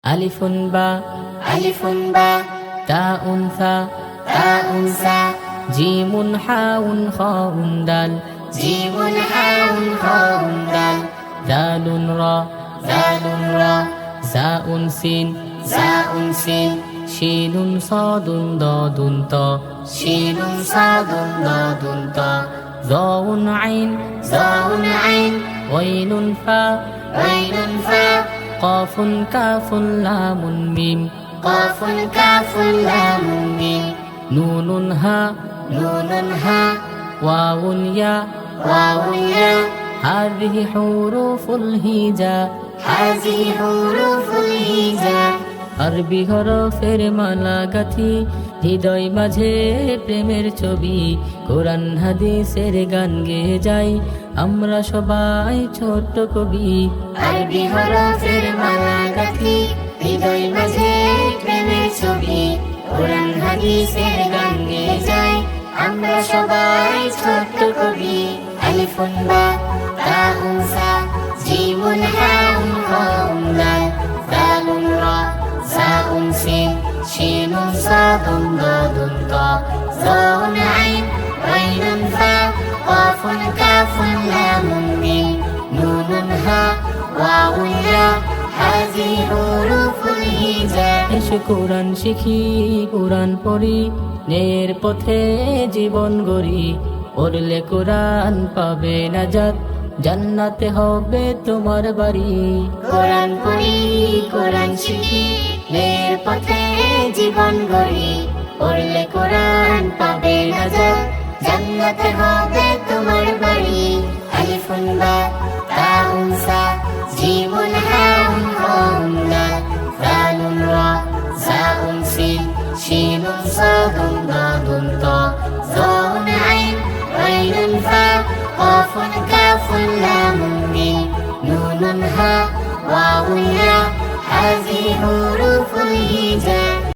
আলিফুন বা তাউন সা জিমুন হাউন খাউন দাল দালুন রা জাউন সিন শিনুন সাদুন দাদুন তা যাউন আইন ওয়াইনুন ফা কাফুন কাফুন লামুন মিম নুনুন হা ওয়াউন ইয়া হাযিহি হুরুফুল হিজা আরবি হরফের মালা গাথি হৃদয় মাঝে প্রেমের ছবি কোরআন হাদিসের গান গেয়ে যাই আমরা সবাই ছোট্ট কবি আরবি হরফের মালা গাথি হৃদয় মাঝে প্রেমের ছবি কোরআন হাদিসের গান গেয়ে যাই আমরা সবাই ছোট্ট কবি আলিফুন বা তাউন সা জিমুন হাউন খাউন দাল দালুন রা জাউন সিন শিনুন সাদুন দাদুন তা যাউন আইন ওয়াইনুন ফা কাফুন কাফুন লামুন মিম নুনুন হা ওয়াউন ইয়া হাযিহি হুরুফুল হিজা এসো কোরআন শিখি কোরআন পড়ি ন্যায়ের পথে জীবন গড়ি পড়লে কোরআন পাবে নাজাত জান্নাতে হবে তোমার বাড়ি কোরআন পড়ি কোরআন শিখি ন্যায়ের পথে জীবন গড়ি পড়লে কোরআন পাবে নাজাত জান্নাতে হবে তোমার বাড়ি আলিফুন বা তাউন সা জিমুন হাউন খাউন দাল দালুন রা জাউন সিন শিনুন সাদুন দাদুন তা যাউন আইন ওয়াইনুন ফা কাফুন কাফুন লামুন মিম নুনুন হা ওয়াউন ইয়া হাযিহি হুরুফুল হিজা